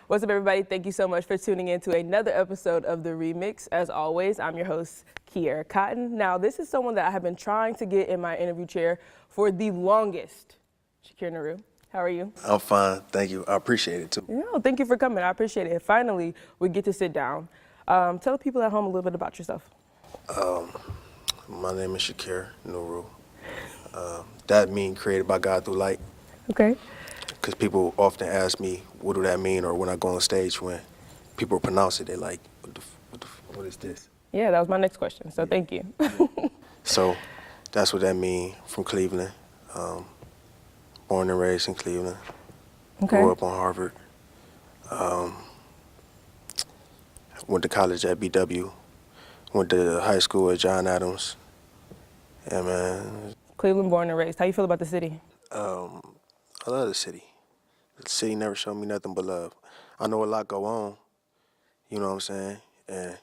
What's up, everybody? Thank you so much for tuning in to another episode of The R3MIX. As always, I'm your host, Kierra Cotton. Now, this is someone that I have been trying to get in my interview chair for the longest. Chikere Nuru, how are you? I'm fine, thank you. I appreciate it too. Yeah, thank you for coming. I appreciate it. Finally, we get to sit down. Tell the people at home a little bit about yourself. My name is Chikere Nuru. That means created by God through light. Okay. Because people often ask me, what do that mean? Or when I go on stage, when people pronounce it, they're like, what is this? Yeah, that was my next question, so thank you. So that's what that means. From Cleveland. Born and raised in Cleveland. Okay. Grew up on Harvard. Went to college at BW. Went to high school at John Adams. Yeah, man. Cleveland born and raised. How you feel about the city? I love the city. The city never showed me nothing but love. I know a lot go on, you know what I'm saying? And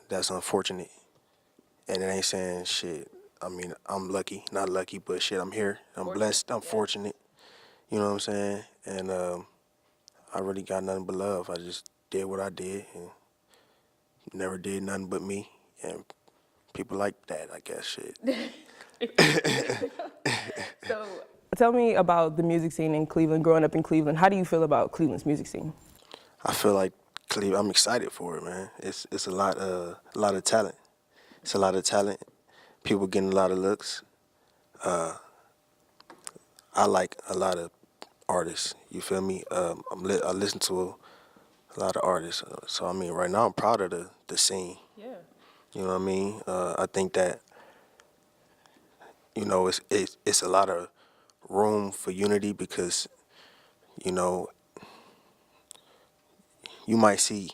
that's unfortunate. And it ain't saying shit. I mean, I'm lucky, not lucky, but shit, I'm here. I'm blessed, I'm fortunate. You know what I'm saying? And I really got nothing but love. I just did what I did and never did nothing but me. And people like that, I guess, shit. So, tell me about the music scene in Cleveland, growing up in Cleveland. How do you feel about Cleveland's music scene? I feel like Cleveland, I'm excited for it, man. It's a lot of talent. It's a lot of talent. People getting a lot of looks. I like a lot of artists, you feel me? I listen to a lot of artists. So, I mean, right now I'm proud of the scene. Yeah. You know what I mean? I think that, you know, it's a lot of room for unity because, you know, you might see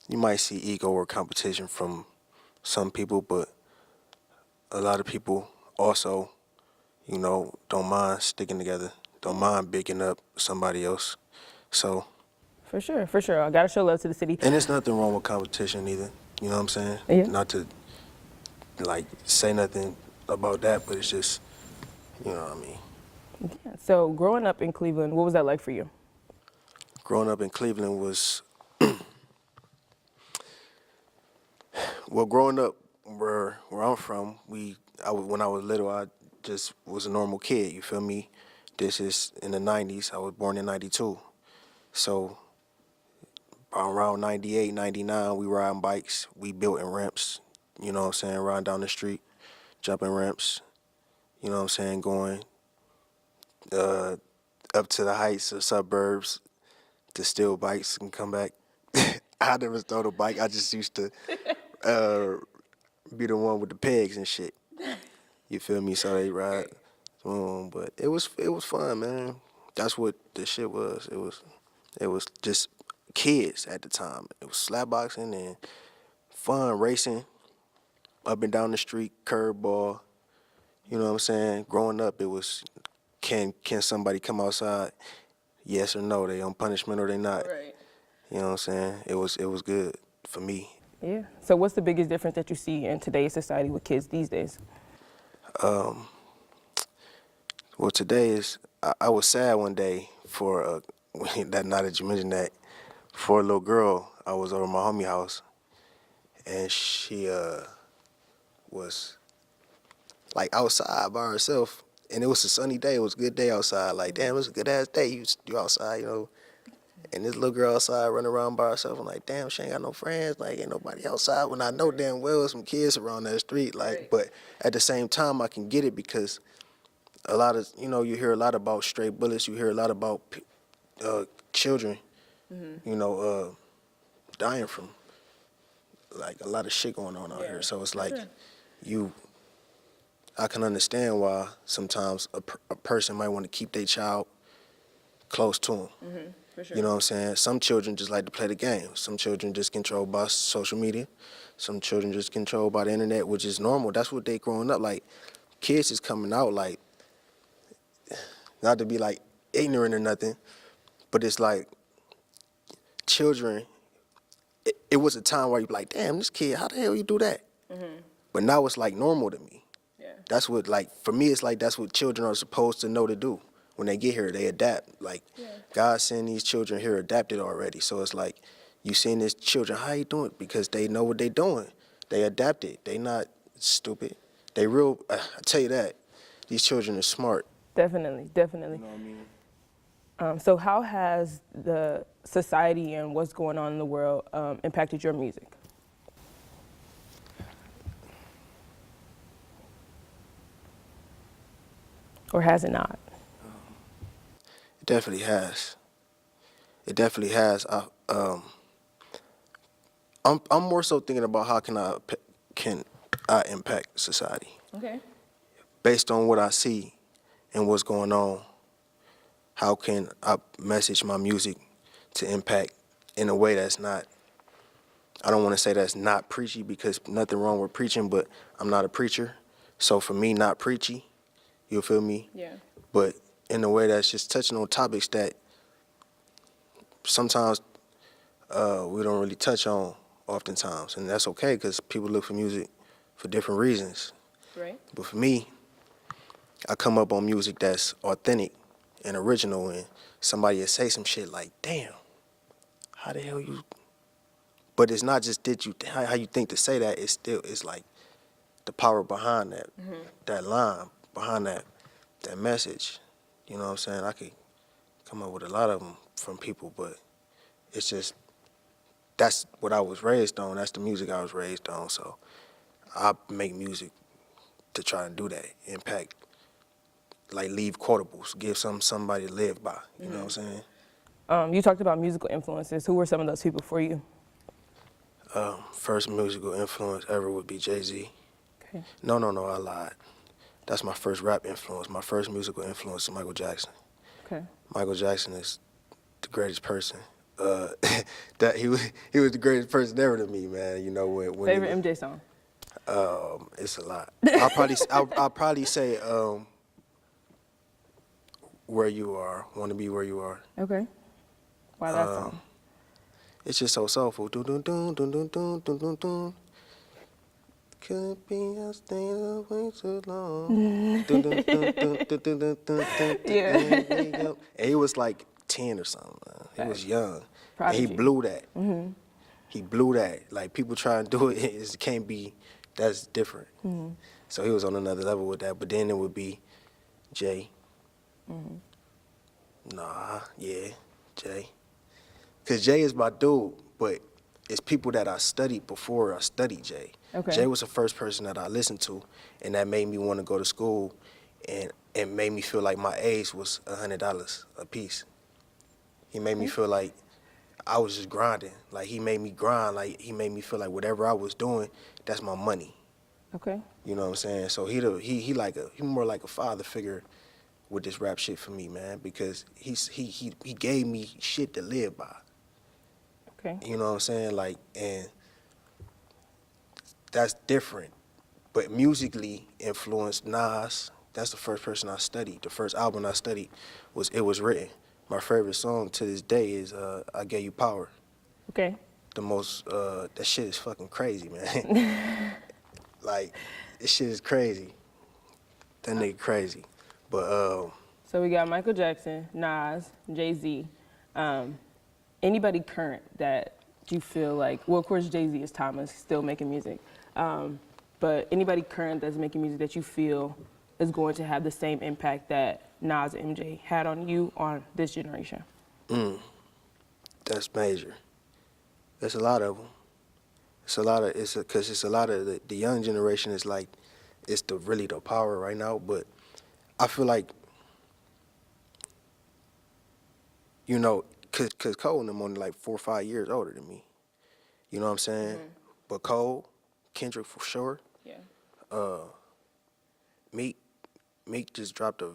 ego or competition from some people, but a lot of people also, you know, don't mind sticking together, don't mind bigging up somebody else. So. For sure. I gotta show love to the city. And there's nothing wrong with competition either. You know what I'm saying? Yeah. Not to like say nothing about that, but it's just, you know what I mean. Yeah. So growing up in Cleveland, what was that like for you? Growing up in Cleveland was, well, growing up where I'm from, when I was little, I just was a normal kid, you feel me? This is in the 90s. I was born in 92. So around 98, 99, we riding bikes. We built in ramps, you know what I'm saying, riding down the street, jumping ramps, you know what I'm saying, going up to the heights of suburbs to steal bikes and come back. I never stole a bike. I just used to be the one with the pegs and shit. You feel me? So they ride. But it was fun, man. That's what the shit was. It was just kids at the time. It was slapboxing and fun racing up and down the street, curveball. You know what I'm saying? Growing up, it was can somebody come outside? Yes or no? They on punishment or they not? Right. You know what I'm saying? It was good for me. Yeah. So what's the biggest difference that you see in today's society with kids these days? Well, today is I was sad one day for that. Now that you mentioned that, for a little girl, I was over at my homie house, and she was like outside by herself, and it was a sunny day. It was a good day outside. Like, damn, it was a good ass day. You outside, you know. And this little girl outside running around by herself. I'm like, damn, she ain't got no friends. Like, ain't nobody outside. When I know damn well some kids around that street. Like, right. But at the same time, I can get it because a lot of, you know, you hear a lot about stray bullets. You hear a lot about children, you know, dying from like a lot of shit going on out here. So it's like I can understand why sometimes a person might want to keep their child close to them. For sure. You know what I'm saying? Some children just like to play the game. Some children just controlled by social media. Some children just controlled by the internet, which is normal. That's what they growing up. Like, kids is coming out like, not to be like ignorant or nothing, but it's like children, it was a time where you be like, damn, this kid, how the hell you do that? But now it's like normal to me. Yeah. That's what, like, for me, it's like that's what children are supposed to know to do. when they get here, they adapt. Like, God send these children here adapted already. So it's like, you seeing these children, how you doing? Because they know what they doing. They adapted. They not stupid. They real, I tell you that, these children are smart. Definitely, definitely. You know what I mean? So how has the society and what's going on in the world impacted your music? Or has it not? It definitely has. It definitely has. I'm more so thinking about how can I impact society Okay. based on what I see and what's going on. How can I message my music to impact in a way that's not, I don't want to say that's not preachy because nothing wrong with preaching, but I'm not a preacher. So for me, not preachy, you feel me? Yeah. But in a way that's just touching on topics that sometimes we don't really touch on oftentimes. And that's okay because people look for music for different reasons. Right. But for me, I come up on music that's authentic and original, and somebody will say some shit like, damn, how the hell you... But it's not just how you think to say that, it's like the power behind that, that line, behind that message. You know what I'm saying? I could come up with a lot of them from people, but it's just, that's what I was raised on. That's the music I was raised on. So I make music to try and do that, impact, like leave quotables, give somebody to live by. You know what I'm saying? You talked about musical influences. Who were some of those people for you? First musical influence ever would be Jay-Z. Okay. No, I lied. That's my first rap influence. My first musical influence is Michael Jackson. Okay. Michael Jackson is the greatest person. That he was the greatest person ever to me, man. You know when Favorite MJ song? It's a lot. I'll probably say Where You Are. Want to Be Where You Are. Okay. Why that song? It's just so soulful. Dun dun dun dun dun dun dun dun dun. Could be I stayed away too long. Dun dun dun dun dun dun dun dun. Yeah. And he was like 10 or something. Man. He was young. Prodigy. And he blew that. He blew that. Like people try and do it, it can't be. That's different. So he was on another level with that. But then it would be Jay. Jay. Because Jay is my dude, but it's people that I studied before I studied Jay. Okay. Jay was the first person that I listened to, and that made me want to go to school, and it made me feel like my age was $100 a piece. He made me feel like I was just grinding. Like he made me grind. Like he made me feel like whatever I was doing, that's my money. Okay. You know what I'm saying? So he more like a father figure with this rap shit for me, man, because he gave me shit to live by. Okay. You know what I'm saying? Like, and that's different. But musically influenced Nas. That's the first person I studied. The first album I studied was It Was Written. My favorite song to this day is I Gave You Power. Okay. The most, that shit is fucking crazy, man. Like, this shit is crazy. That nigga crazy. But, So we got Michael Jackson, Nas, Jay-Z. Anybody current that you feel like, well, of course, Jay-Z is timeless, still making music. But anybody current that's making music that you feel is going to have the same impact that Nas and MJ had on you, on this generation? That's major. There's a lot of them. Because it's a lot of the young generation is like, it's really the power right now. But I feel like, you know, cause Cole and them only like 4 or 5 years older than me. You know what I'm saying? But Cole, Kendrick for sure. Yeah. Meek just dropped a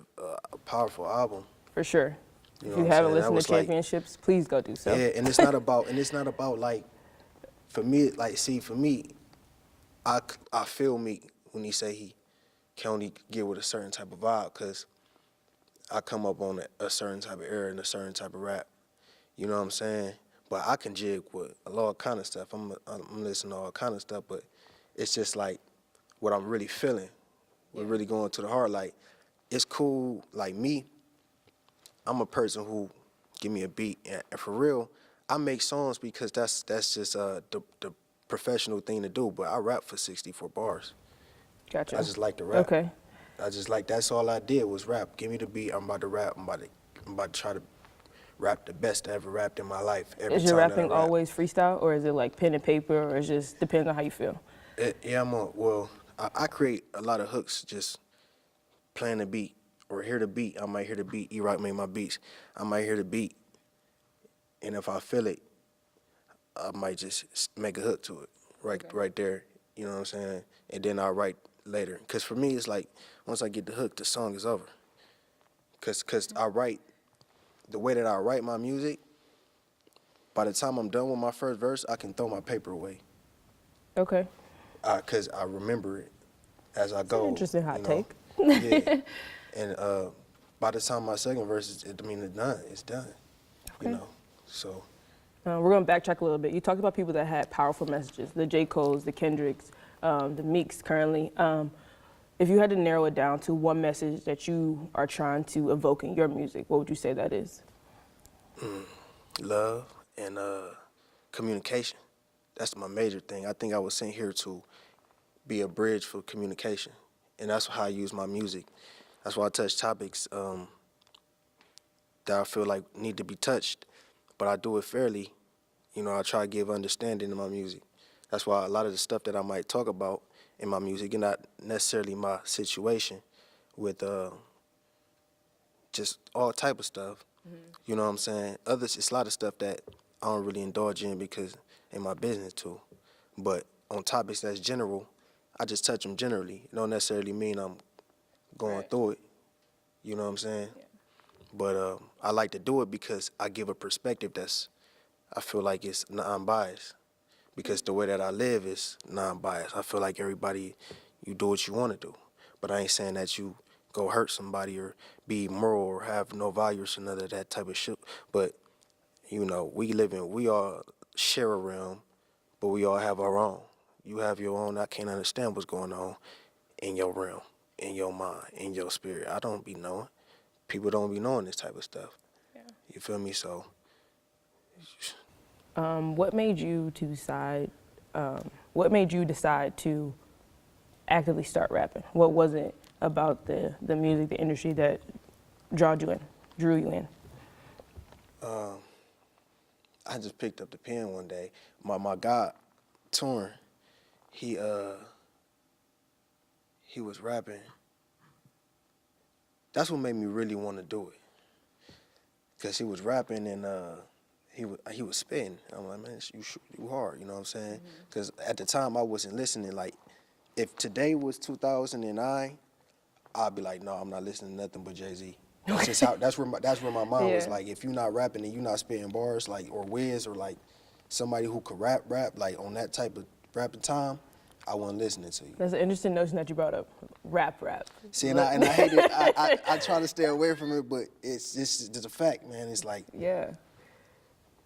powerful album. For sure. You know If you what I'm haven't saying? That listened to was like- Championships, please go do so. Yeah, and it's not about like, for me, like, see, for me, I feel Meek when he say he can only get with a certain type of vibe, because I come up on a certain type of era and a certain type of rap. You know what I'm saying? But I can jig with a lot of kind of stuff. I'm listening to all kind of stuff, but it's just like what I'm really feeling. We're really going to the heart. Like, it's cool, like me, I'm a person who give me a beat, and for real, I make songs because that's just the professional thing to do. But I rap for 64 bars. Gotcha. I just like to rap. Okay. I just like that's all I did was rap. Give me the beat. I'm about to rap. I'm about to try to rap the best I ever rapped in my life. Every Is your time that I rapping rap. always freestyle, or is it like pen and paper, or it just depends on how you feel? Yeah, I create a lot of hooks just playing the beat or hear the beat. I might hear the beat. E-Rock made my beats. I might hear the beat, and if I feel it, I might just make a hook to it right there. You know what I'm saying? And then I'll write later. Cause for me, it's like once I get the hook, the song is over. Cause I write the way that I write my music. By the time I'm done with my first verse, I can throw my paper away. Okay. Cause I remember it as I go. An interesting hot take. Yeah. And by the time my second verse is, it's done. It's done. Okay. You know. So. We're going to backtrack a little bit. You talked about people that had powerful messages, the J. Coles, the Kendricks, the Meeks currently. If you had to narrow it down to one message that you are trying to evoke in your music, what would you say that is? Love and communication. That's my major thing. I think I was sent here to be a bridge for communication. And that's how I use my music. That's why I touch topics that I feel like need to be touched. But I do it fairly. You know, I try to give understanding in my music. That's why a lot of the stuff that I might talk about in my music, and not necessarily my situation, with just all type of stuff. You know what I'm saying? It's a lot of stuff that I don't really indulge in because in my business too. But on topics that's general, I just touch them generally. It don't necessarily mean I'm going through it. You know what I'm saying? Yeah. But I like to do it because I give a perspective I feel like it's non-biased. Because the way that I live is non-biased. I feel like everybody, you do what you want to do. But I ain't saying that you go hurt somebody or be immoral or have no values or none of that type of shit. But, you know, we all share a realm, but we all have our own. You have your own. I can't understand what's going on in your realm, in your mind, in your spirit. I don't be knowing. People don't be knowing this type of stuff. Yeah. You feel me? So. What made you decide? What made you decide to actively start rapping? What was it about the music, the industry that drew you in? I just picked up the pen one day. My guy, Torn, he was rapping. That's what made me really want to do it. Cause he was rapping and he was spitting. I'm like, man, you hard, you know what I'm saying? Because at the time I wasn't listening. Like, if today was 2009, I'd be like, no, I'm not listening to nothing but Jay-Z. That's just how. That's where my mind was. Like, if you're not rapping and you're not spitting bars, like, or Wiz, or like somebody who could rap, like on that type of rapping time, I wasn't listening to you. That's an interesting notion that you brought up. Rap. See, and I hate it. I try to stay away from it, but it's just a fact, man. It's like. Yeah.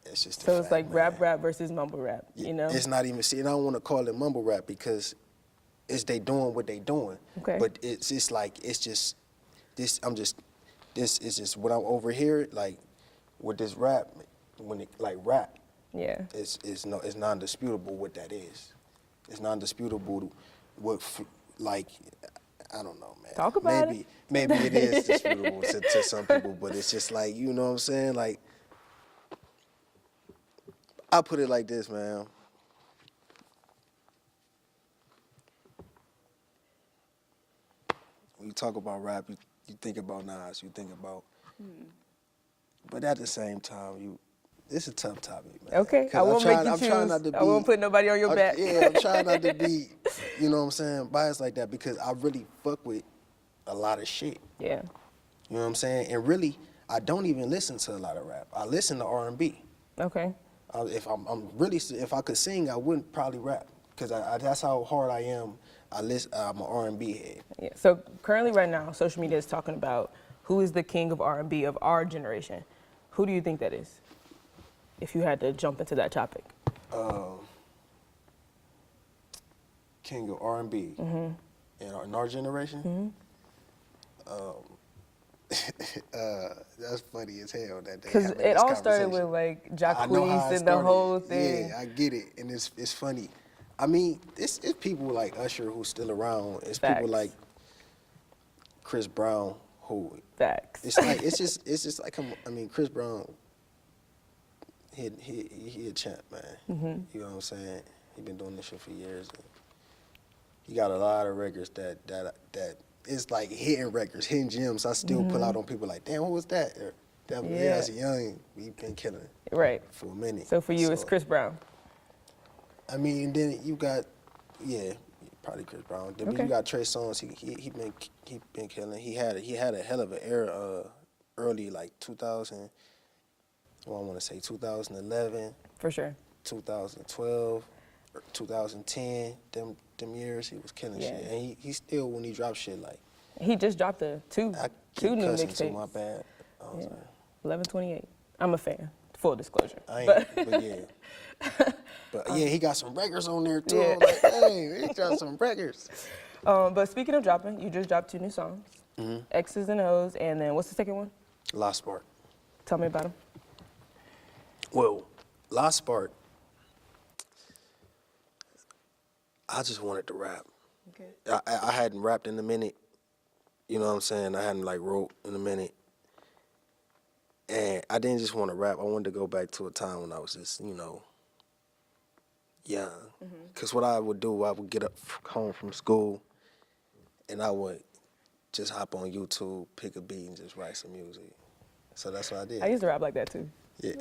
It's just so a it's fact, like man. rap versus mumble rap, you know? It's not even, see, and I don't want to call it mumble rap because it's they doing what they doing. Okay. But it's just like, this is just what I'm over here, like, with this rap, when it, like, rap. Yeah. It's non-disputable what that is. It's non-disputable what, like, I don't know, man. Talk about it. Maybe it is disputable to some people, but it's just like, you know what I'm saying? Like, I put it like this, man. When you talk about rap, you think about Nas, you think about, but at the same time, it's a tough topic, man. Okay, I won't make you choose. I won't put nobody on your back. Yeah, I'm trying not to be, you know what I'm saying, biased like that because I really fuck with a lot of shit. Yeah. You know what I'm saying? And really, I don't even listen to a lot of rap. I listen to R&B. Okay. If I could sing, I wouldn't probably rap because that's how hard I am. I'm an R&B head. Yeah. So currently, right now, social media is talking about who is the king of R&B of our generation. Who do you think that is? If you had to jump into that topic. King of R&B in our generation. That's funny as hell that they Because having it this all started conversation. with like I know how Jacquees it and the started. whole thing. Yeah, I get it, and it's funny. I mean, it's people like Usher who's still around. It's people like Facts. Chris Brown who. Facts. It's just like I mean, Chris Brown. He a champ, man. Mm-hmm. You know what I'm saying? He been doing this shit for years. And he got a lot of records that it's like hitting records, hitting gems. I still pull out on people like, damn, what was that? Or, yeah, as a young, we been killing it Right. for a minute. So for you, it's Chris Brown. I mean, then you got, yeah, probably Chris Brown. Then Okay. you got Trey Songz. He been killing. He had a hell of an era, early like 2000. Well, I want to say 2011, For sure. 2012, or 2010. Them years he was killing Yeah. shit, and he still when he dropped shit like. He just dropped two I new keep cussing too, mixtapes. my bad. Oh, Yeah. sorry. 11/28. I'm a fan. Full disclosure. I ain't, But but yeah. But yeah, he got some records on there too. Yeah. I'm like, hey, he got some records. but speaking of dropping, you just dropped 2 new songs, Mm-hmm. X's and O's, and then what's the second one? Lost Spark. Tell me about them. Well, Lost Spark, I just wanted to rap. Okay. I hadn't rapped in a minute. You know what I'm saying? I hadn't like wrote in a minute. And I didn't just want to rap. I wanted to go back to a time when I was just, you know, young. Because what I would do, I would get up home from school and I would just hop on YouTube, pick a beat, and just write some music. So that's what I did. I used to rap like that too. Yeah.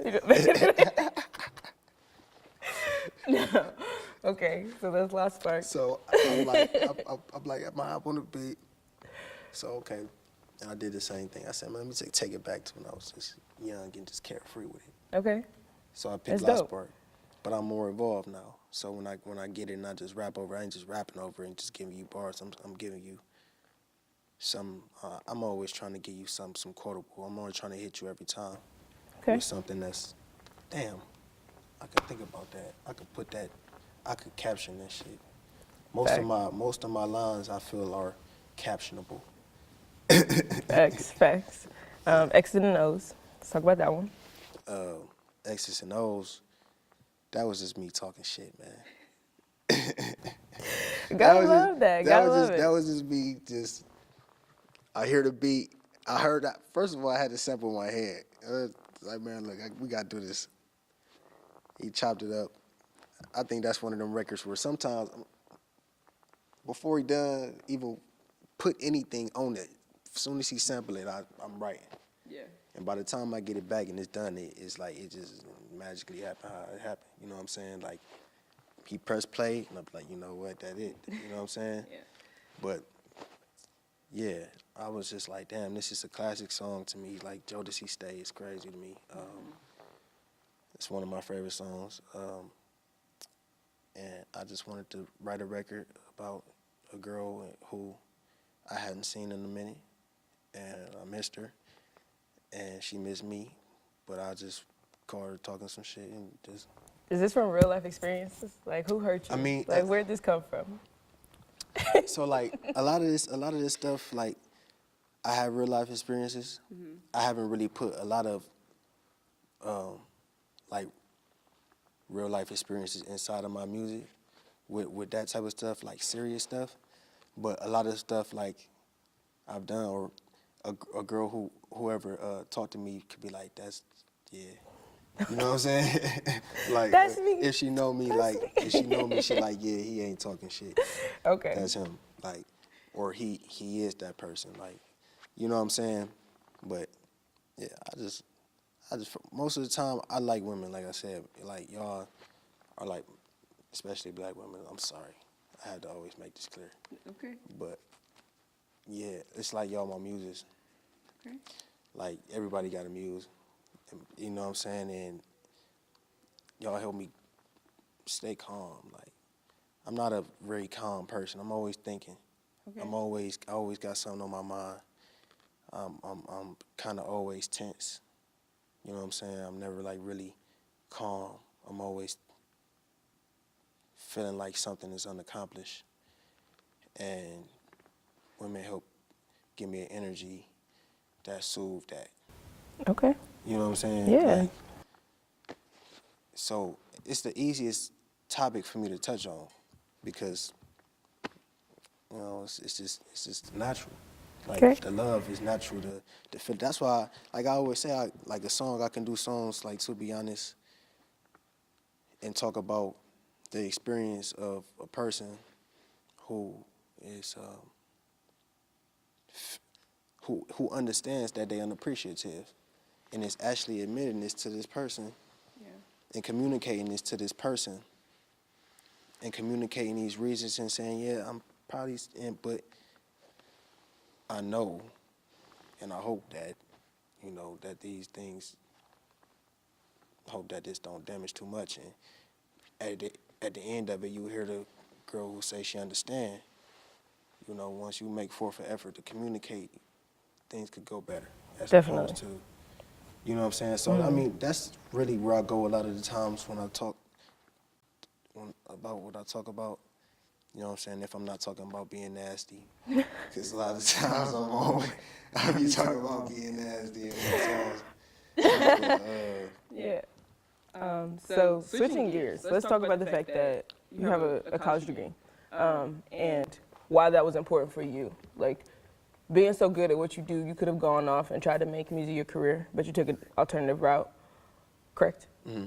No. Okay, so that's Lost Spark. So I'm like, I'm like, I'm gonna hop on the beat. So okay, and I did the same thing. I said, man, let me take it back to when I was just young and just carefree with it. Okay. So I picked That's Lost dope. Spark, but I'm more involved now. So when I get it and I just rap over, I ain't just rapping over and just giving you bars. I'm giving you some. I'm always trying to give you some quotable. I'm always trying to hit you every time Okay. with something that's, damn, I could think about that. I could put that. I could caption that shit. Most of my lines I feel are captionable. Facts. X's and O's. Let's talk about that one. X's and O's. That was just me talking shit, man. Gotta love that. Gotta love it. That was just me. Just I hear the beat. I heard that. First of all, I had the sample in my head. Like, man, look, we gotta do this. He chopped it up. I think that's one of them records where sometimes, before he done even put anything on it, as soon as he sample it, I'm writing. Yeah. And by the time I get it back and it's done, it's like it just magically happened how it happened. You know what I'm saying? Like, he pressed play, and I'm like, you know what, that it. You know what I'm saying? Yeah. But, yeah, I was just like, damn, this is a classic song to me. Like, Jodeci Stay is crazy to me. It's one of my favorite songs. And I just wanted to write a record about a girl who I hadn't seen in a minute, and I missed her, and she missed me, but I just called her talking some shit and just. Is this from real life experiences? Like, who hurt you? I mean, like, where'd this come from? So like a lot of this stuff, like I have real life experiences. I haven't really put a lot of like real life experiences inside of my music with that type of stuff, like serious stuff. But a lot of stuff like I've done, or a girl whoever talked to me could be like, that's, yeah. You know what I'm saying? Like, That's me. if she know me, if she know me, she like, yeah, he ain't talking shit. Okay. That's him. Like, or he is that person. Like, you know what I'm saying? But yeah, I just most of the time I like women. Like I said, like y'all are like, especially black women. I'm sorry, I had to always make this clear. Okay. But yeah, it's like y'all my muses. Okay. Like everybody got a muse. You know what I'm saying? And y'all help me stay calm. Like, I'm not a very calm person. I'm always thinking. Okay. I always got something on my mind. I'm kind of always tense. You know what I'm saying? I'm never like really calm. I'm always feeling like something is unaccomplished. And women help give me an energy that soothe that. Okay. You know what I'm saying? Yeah. Like, so it's the easiest topic for me to touch on because, you know, it's just natural. Like Okay. the love is natural to feel. That's why, like I always say, like a song, I can do songs, like, to be honest, and talk about the experience of a person who is who understands that they unappreciative and is actually admitting this to this person and communicating this to this person and communicating these reasons and saying, yeah, I'm probably, but I know and I hope that, you know, that these things, hope that this don't damage too much. And at the end of it, you hear the girl who say she understand. You know, once you make forth an effort to communicate, things could go better. As Definitely. opposed to, you know what I'm saying? So, I mean, that's really where I go a lot of the times when I talk about what I talk about. You know what I'm saying? If I'm not talking about being nasty. Because a lot of times I be talking about being nasty in my songs. Yeah. So switching gears, let's talk about the fact that you have a college degree, and why that was important for you. Like, being so good at what you do, you could have gone off and tried to make music your career, but you took an alternative route, correct? Mm-hmm.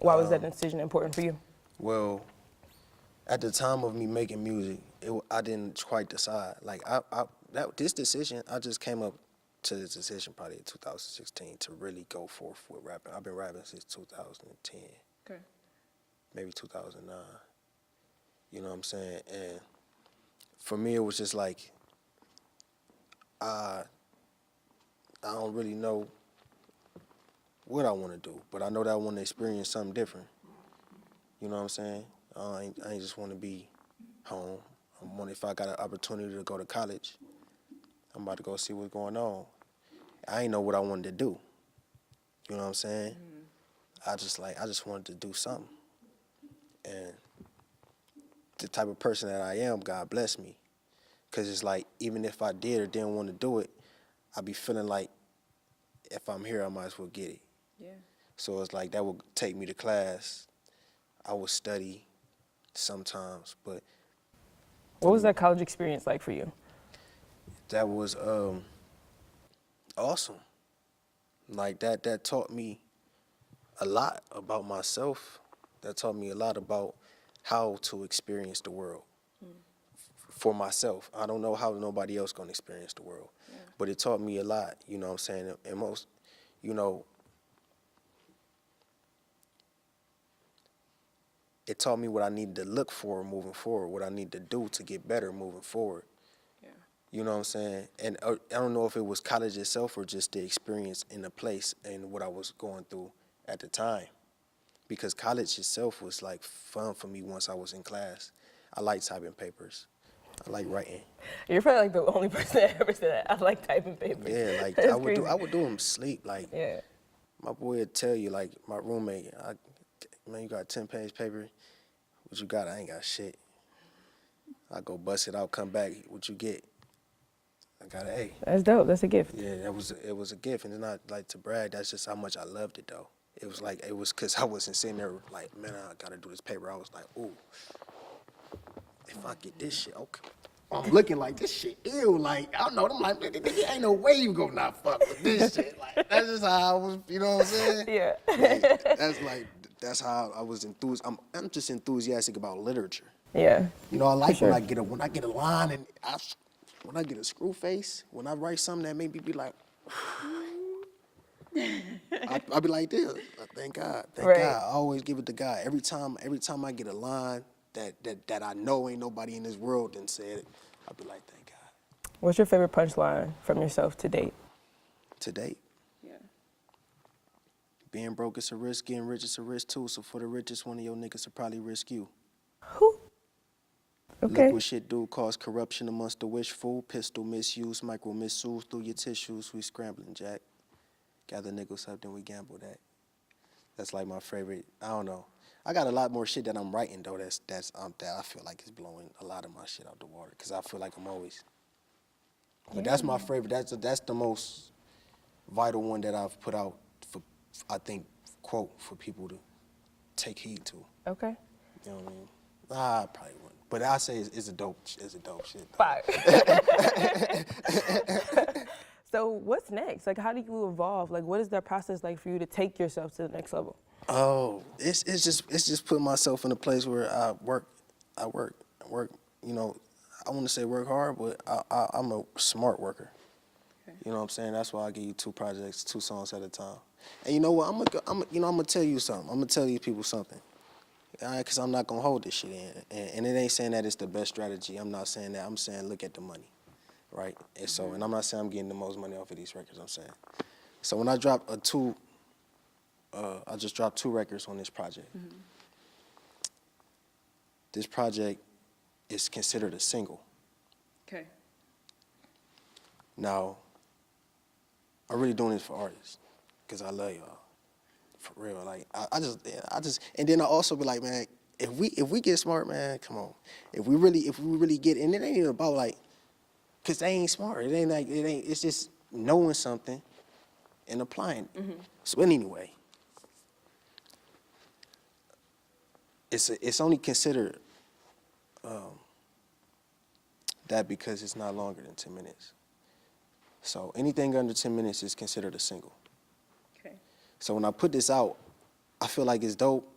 Why was that decision important for you? Well, at the time of me making music, I didn't quite decide. Like, this decision, I just came up to this decision probably in 2016 to really go forth with rapping. I've been rapping since 2010. Okay. Maybe 2009. You know what I'm saying? And for me, it was just like, I don't really know what I want to do, but I know that I want to experience something different. You know what I'm saying? I ain't just want to be home. If I got an opportunity to go to college, I'm about to go see what's going on. I ain't know what I wanted to do. You know what I'm saying? I just wanted to do something. And the type of person that I am, God bless me. Because it's like, even if I did or didn't want to do it, I'd be feeling like if I'm here, I might as well get it. Yeah. So it's like that would take me to class. I would study sometimes, but What was that college experience like for you? that was awesome. Like that taught me a lot about myself. That taught me a lot about how to experience the world for myself. I don't know how nobody else gonna experience the world, but it taught me a lot. You know what I'm saying? And most, you know, it taught me what I needed to look for moving forward, what I need to do to get better moving forward. Yeah. You know what I'm saying? And I don't know if it was college itself or just the experience in the place and what I was going through at the time. Because college itself was like fun for me once I was in class. I like typing papers. I like writing. You're probably like the only person that ever said that. I like typing papers. Yeah, like That's I would crazy. do them sleep. Like, Yeah. my boy would tell you, like, my roommate, man, you got 10-page paper? What you got? I ain't got shit. I go bust it out, come back. What you get? I got an A. That's dope. That's a gift. Yeah, it was a gift, and it's not like to brag. That's just how much I loved it, though. It was because I wasn't sitting there like, man, I gotta do this paper. I was like, ooh, if I get this shit, okay. I'm looking like this shit, ew. Like, I don't know. I'm like, ain't no way you gonna not fuck with this shit. Like, that's just how I was. You know what I'm saying? Yeah. That's how I was enthused. I'm just enthusiastic about literature. Yeah. You know, I like sure. when I get a line and when I get a screw face, when I write something that made me be like, I'll be like this. Thank God, thank Right. God. I always give it to God. Every time I get a line that I know ain't nobody in this world done said it, I'll be like, thank God. What's your favorite punchline from yourself to date? To date, Yeah. being broke is a risk, getting rich is a risk too. So for the richest, one of your niggas will probably risk you. Who? Okay. Look what shit do, cause corruption amongst the wishful, pistol misuse, micro misuse through your tissues. We scrambling, Jack. Gather niggas up, then we gamble that. That's like my favorite. I don't know. I got a lot more shit that I'm writing though. That I feel like is blowing a lot of my shit out the water. Cause I feel like I'm always. But that's my favorite. That's the most. vital one that I've put out for, I think, quote, for people to take heed to. Okay. You know what I mean? I probably wouldn't. But I say it's a dope shit. Fire. So what's next? Like, how do you evolve? Like, what is that process like for you to take yourself to the next level? Oh, it's just putting myself in a place where I work. You know, I want to say work hard, but I'm a smart worker. Okay. You know what I'm saying? That's why I give you 2 projects, 2 songs at a time. And you know what? I'm gonna tell you something. I'm gonna tell these people something. Because I'm not gonna hold this shit in. And it ain't saying that it's the best strategy. I'm not saying that. I'm saying look at the money, right? And so, and I'm not saying I'm getting the most money off of these records. I'm saying. So when I drop I just dropped 2 records on this project. Mm-hmm. This project is considered a single. Okay. Now, I'm really doing this for artists, because I love y'all. For real, like I just, and then I also be like, man, if we get smart, man, come on. If we really get, and it ain't even about like, cause they ain't smart. It's just knowing something and applying it. Mm-hmm. So anyway, it's only considered that because it's not longer than 10 minutes. So anything under 10 minutes is considered a single. Okay. So when I put this out, I feel like it's dope.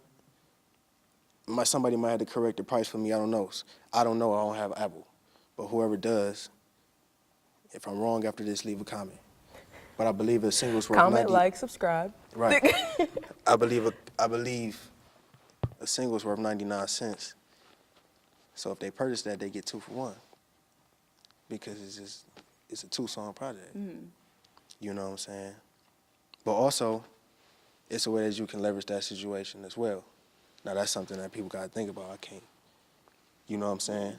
Somebody might have to correct the price for me. I don't know. I don't have Apple. But whoever does, if I'm wrong after this, leave a comment. But I believe a single's worth Comment, like, subscribe. Right. I believe a single's worth 99 cents. So if they purchase that, they get 2 for 1. Because it's a 2-song project. Mm-hmm. You know what I'm saying? But also, it's a way that you can leverage that situation as well. Now, that's something that people got to think about. I can't. You know what I'm saying?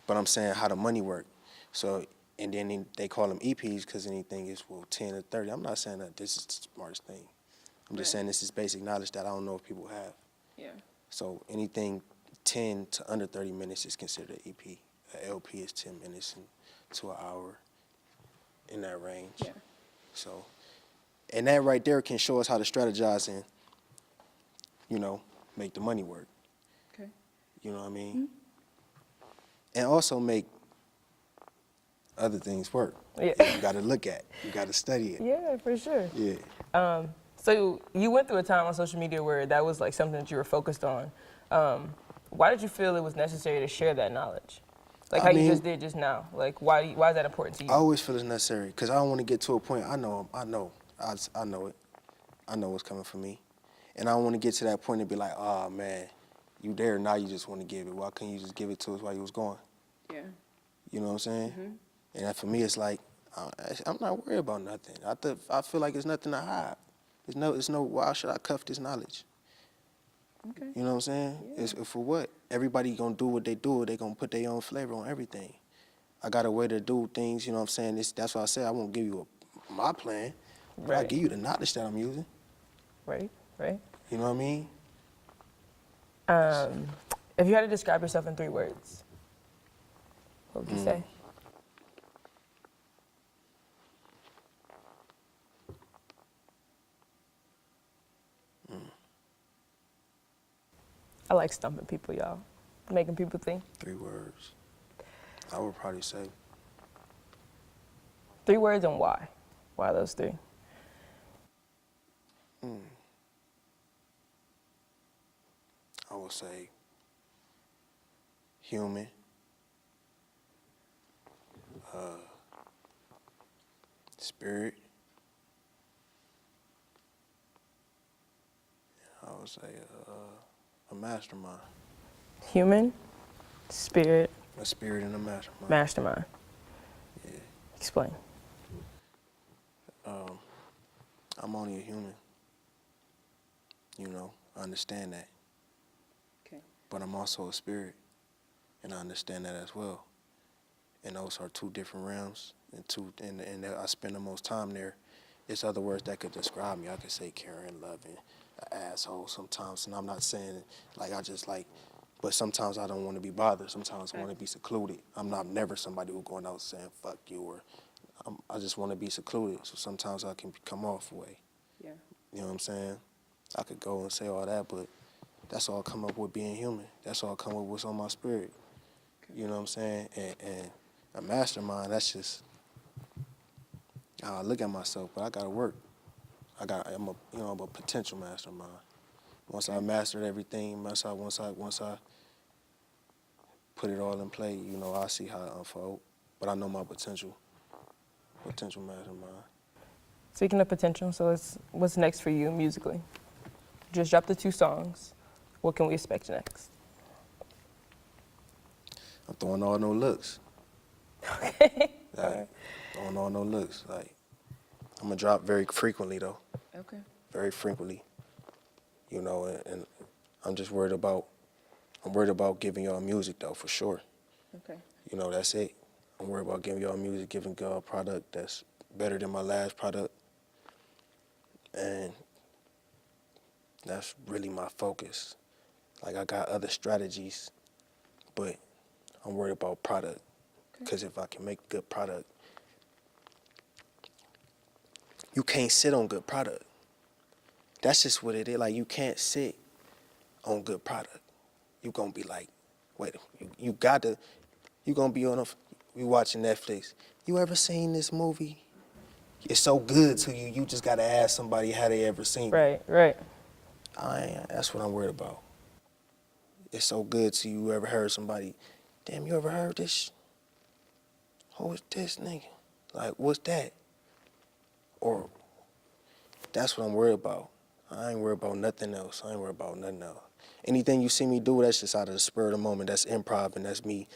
But I'm saying how the money work. So, and then they call them EPs because anything is, 10 or 30. I'm not saying that this is the smartest thing. I'm just saying this is basic knowledge that I don't know if people have. Yeah. So anything 10 to under 30 minutes is considered an EP. An LP is 10 minutes to an hour, in that range. Yeah. So, and that right there can show us how to strategize and, make the money work. Okay. You know what I mean? Mm-hmm. And also make other things work. Yeah. You got to look at. You got to study it. Yeah, for sure. Yeah. So you went through a time on social media where that was like something that you were focused on. Why did you feel it was necessary to share that knowledge? Like you just did just now. Like why is that important to you? I always feel it's necessary because I don't want to get to a point. I know it. I know what's coming for me, and I don't want to get to that point and be like, oh man, you there now? You just want to give it. Why couldn't you just give it to us while you was going? Yeah. You know what I'm saying? Mm-hmm. And that for me, it's like I'm not worried about nothing. I feel like there's nothing to hide. There's no. Why should I cuff this knowledge? Okay. You know what I'm saying? Yeah. It's for what? Everybody gonna do what they do. They gonna put their own flavor on everything. I got a way to do things. You know what I'm saying? That's why I said I won't give you my plan. But I give you the knowledge that I'm using. Right. You know what I mean? If you had to describe yourself in 3 words, what would you say? I like stumping people, y'all. Making people think. 3 words. I would probably say 3 words and why? Why those 3? I would say human, spirit. I would say a mastermind. Human, spirit, A spirit and a mastermind. mastermind. Yeah. Explain. I'm only a human. I understand that. Okay. But I'm also a spirit, and I understand that as well. And those are 2 different realms, and I spend the most time there. It's other words that could describe me. I could say caring, loving, an asshole sometimes, and I'm not saying but sometimes I don't want to be bothered. Sometimes I want to be secluded. I'm never somebody who's going out saying fuck you, or I just want to be secluded, so sometimes I can come off away. Yeah. You know what I'm saying? I could go and say all that, but that's all come up with being human. That's all come up with what's on my spirit. Okay. You know what I'm saying? And a mastermind, that's just how I look at myself, but I gotta work. I'm a potential mastermind. Once I mastered everything, once I put it all in play, you know, I see how it unfold. But I know my potential mastermind. Speaking of potential, so what's next for you musically? Just dropped the 2 songs. What can we expect next? I'm throwing all no looks. Okay. Like, throwing all no looks. Like, I'm gonna drop very frequently though. Okay. Very frequently. You know, and I'm just worried about giving y'all music though, for sure. Okay. You know, that's it. I'm worried about giving y'all music, giving y'all a product that's better than my last product. And that's really my focus. Like, I got other strategies, but I'm worried about product. Because if I can make good product, you can't sit on good product. That's just what it is. Like, you can't sit on good product. You gonna be like, wait, you gonna be you watching Netflix. You ever seen this movie? It's so good to you, you just gotta ask somebody how they ever seen it. Right. That's what I'm worried about. It's so good to you, ever heard somebody, damn, you ever heard this? Who is this nigga? Like, what's that? Or, that's what I'm worried about. I ain't worried about nothing else. Anything you see me do, that's just out of the spur of the moment. That's improv, and that's me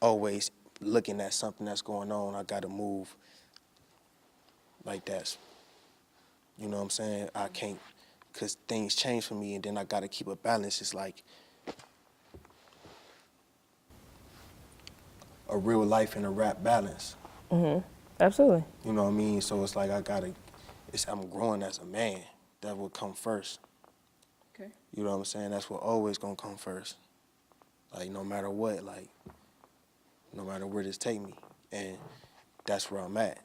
always looking at something that's going on. I gotta move like that. You know what I'm saying? I can't, because things change for me, and then I gotta keep a balance. It's like a real life and a rap balance. Absolutely. You know what I mean? So it's like I'm growing as a man. That would come first. Okay. You know what I'm saying? That's what always gonna come first. Like, no matter what, like, no matter where this take me. And that's where I'm at.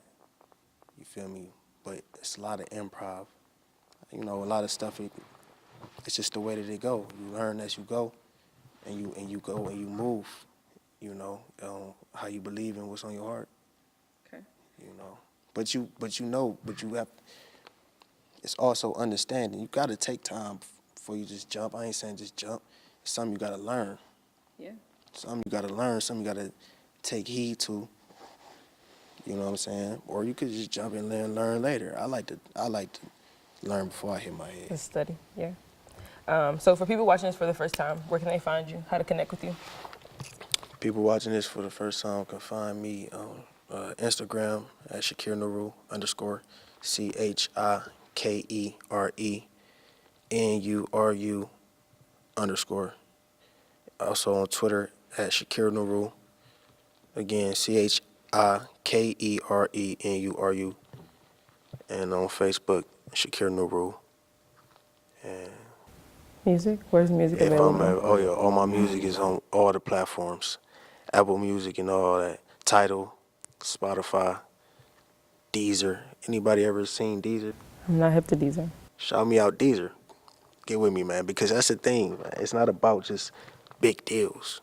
You feel me? But it's a lot of improv. You know, a lot of stuff, it's just the way that it go. You learn as you go, and you go and you move, you know, how you believe in what's on your heart. Okay. You know. But you have, it's also understanding. You gotta take time before you just jump. I ain't saying just jump. It's something you gotta learn. Yeah. Something you gotta learn, something you gotta take heed to. You know what I'm saying? Or you could just jump in there and learn later. I like to learn before I hit my head. Just study, yeah. So for people watching this for the first time, where can they find you? How to connect with you? People watching this for the first time can find me on Instagram at Chikere Nuru _ CHIKERE NURU _ Also on Twitter at Chikere Nuru. Again, CHIKERE NURU. And on Facebook, Chikere Nuru. And Music? Where's music available? all my music is on all the platforms. Apple Music and all that. Tidal, Spotify, Deezer. Anybody ever seen Deezer? I'm not hip to Deezer. Shout me out Deezer. Get with me, man, because that's the thing, man. It's not about just big deals.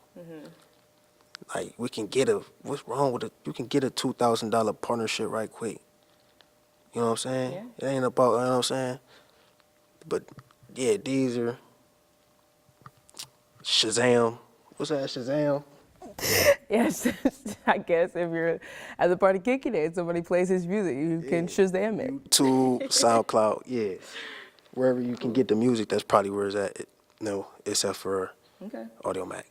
Like, what's wrong with it? You can get a $2,000 partnership right quick. You know what I'm saying? Yeah. It ain't about, you know what I'm saying? But, yeah, Deezer, Shazam. What's that, Shazam? Yes, I guess if you're at the party kicking it, somebody plays his music, you can Shazam it. YouTube, SoundCloud, yeah. Wherever you can get the music, that's probably where it's at. No, except for Audio Mac.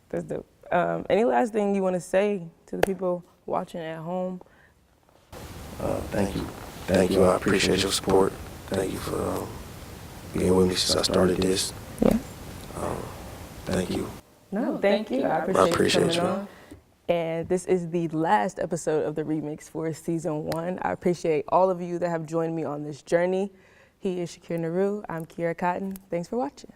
That's dope. Any last thing you want to say to the people watching at home? Thank you. Thank you. I appreciate your support. Thank you for being with me since I started this. Yeah. Thank you. No, thank you. I appreciate you coming on. And this is the last episode of the remix for season 1. I appreciate all of you that have joined me on this journey. He is Chikere Nuru. I'm Kierra Cotton. Thanks for watching.